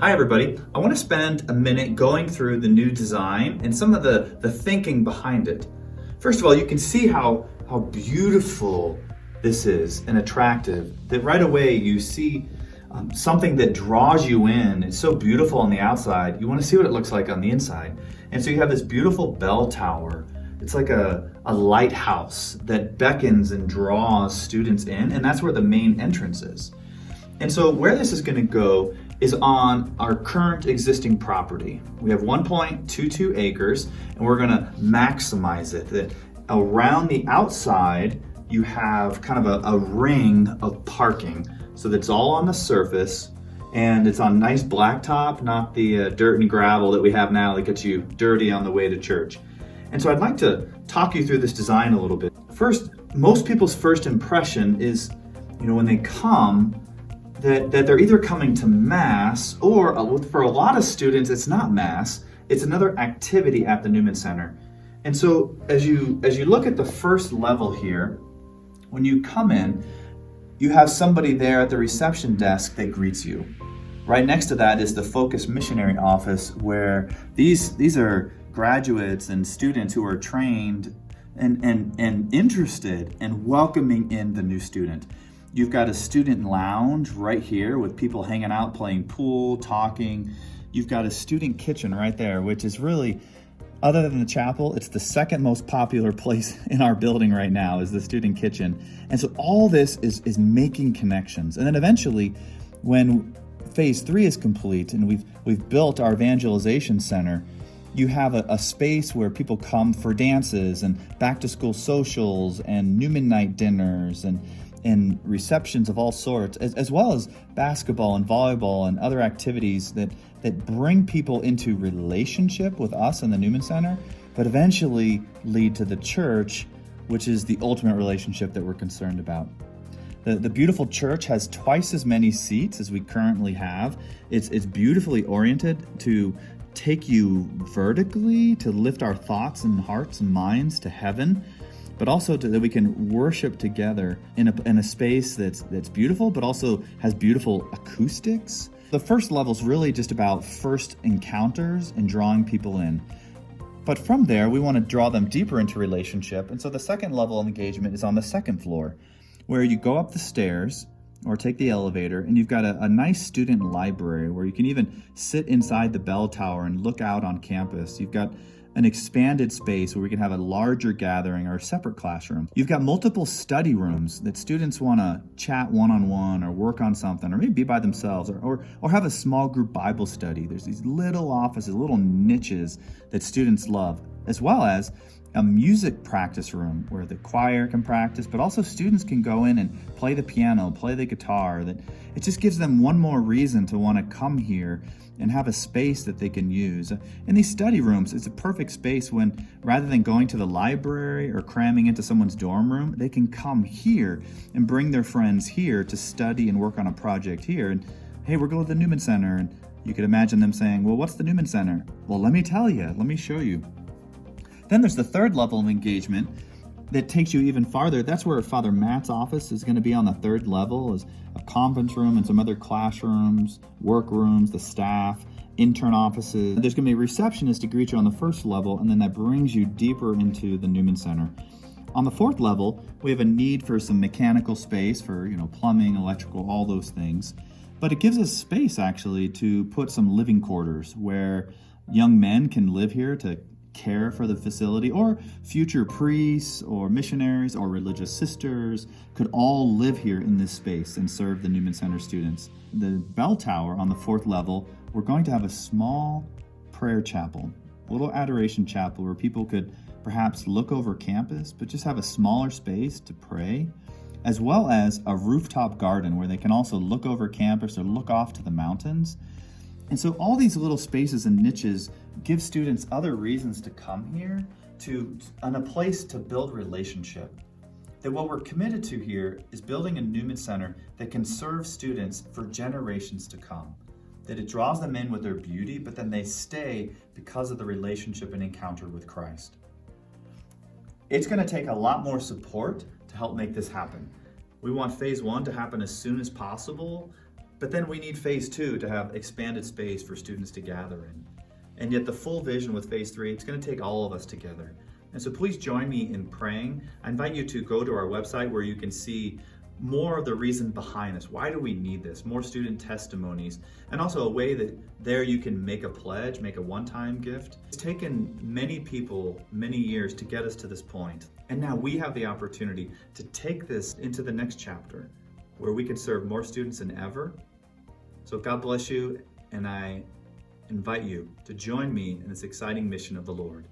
Hi everybody. I want to spend a minute going through the new design and some of the thinking behind it. First of all, you can see how beautiful this is and attractive, that right away you see something that draws you in. It's so beautiful on the outside, you want to see what it looks like on the inside. And so you have this beautiful bell tower. It's like a lighthouse that beckons and draws students in, and that's where the main entrance is. And so where this is going to go is on our current existing property. We have 1.22 acres, and we're going to maximize it. That around the outside, you have kind of a ring of parking. So that's all on the surface, and it's on nice blacktop, not the dirt and gravel that we have now that gets you dirty on the way to church. And so I'd like to talk you through this design a little bit. First, most people's first impression is, when they come, that they're either coming to Mass, or for a lot of students, it's not Mass, it's another activity at the Newman Center. And so as you look at the first level here, when you come in, you have somebody there at the reception desk that greets you. Right next to that is the Focus Missionary Office, where these are graduates and students who are trained and interested in welcoming in the new student. You've got a student lounge right here with people hanging out, playing pool, talking. You've got a student kitchen right there, which is really, other than the chapel, it's the second most popular place in our building right now is the student kitchen. And so all this is making connections. And then eventually, when phase 3 is complete and we've built our evangelization center, you have a space where people come for dances and back to school socials and Newman night dinners and receptions of all sorts, as well as basketball and volleyball and other activities that bring people into relationship with us in the Newman Center, but eventually lead to the church, which is the ultimate relationship that we're concerned about. The beautiful church has twice as many seats as we currently have. It's beautifully oriented to take you vertically, to lift our thoughts and hearts and minds to heaven, but also that we can worship together in a space that's beautiful, but also has beautiful acoustics. The first level is really just about first encounters and drawing people in. But from there, we want to draw them deeper into relationship. And so the second level of engagement is on the second floor, where you go up the stairs or take the elevator, and you've got a nice student library where you can even sit inside the bell tower and look out on campus. You've got an expanded space where we can have a larger gathering or a separate classroom. You've got multiple study rooms that students want to chat one-on-one or work on something, or maybe be by themselves, or have a small group Bible study. There's these little offices, little niches that students love, as well as a music practice room where the choir can practice, but also students can go in and play the piano, play the guitar. That it just gives them one more reason to want to come here and have a space that they can use. In these study rooms, it's a perfect space when, rather than going to the library or cramming into someone's dorm room, they can come here and bring their friends here to study and work on a project here. And hey, we're going to the Newman Center. And you could imagine them saying, well, what's the Newman Center? Well, let me tell you, let me show you. Then there's the third level of engagement that takes you even farther. That's where Father Matt's office is going to be on the third level, is a conference room and some other classrooms, workrooms, the staff, intern offices. There's going to be a receptionist to greet you on the first level, and then that brings you deeper into the Newman Center. On the fourth level, we have a need for some mechanical space for, plumbing, electrical, all those things. But it gives us space actually to put some living quarters where young men can live here to care for the facility, or future priests or missionaries or religious sisters could all live here in this space and serve the Newman Center students. The bell tower on the fourth level, we're going to have a small prayer chapel, a little adoration chapel where people could perhaps look over campus, but just have a smaller space to pray, as well as a rooftop garden where they can also look over campus or look off to the mountains. And so all these little spaces and niches give students other reasons to come here, and a place to build relationship. That what we're committed to here is building a Newman Center that can serve students for generations to come. That it draws them in with their beauty, but then they stay because of the relationship and encounter with Christ. It's going to take a lot more support to help make this happen. We want phase 1 to happen as soon as possible, But then we need phase 2 to have expanded space for students to gather in. And yet the full vision with phase 3, it's going to take all of us together. And so please join me in praying. I invite you to go to our website where you can see more of the reason behind this. Why do we need this? More student testimonies, and also a way that there you can make a pledge, make a one-time gift. It's taken many people many years to get us to this point. And now we have the opportunity to take this into the next chapter where we can serve more students than ever. So God bless you, and I invite you to join me in this exciting mission of the Lord.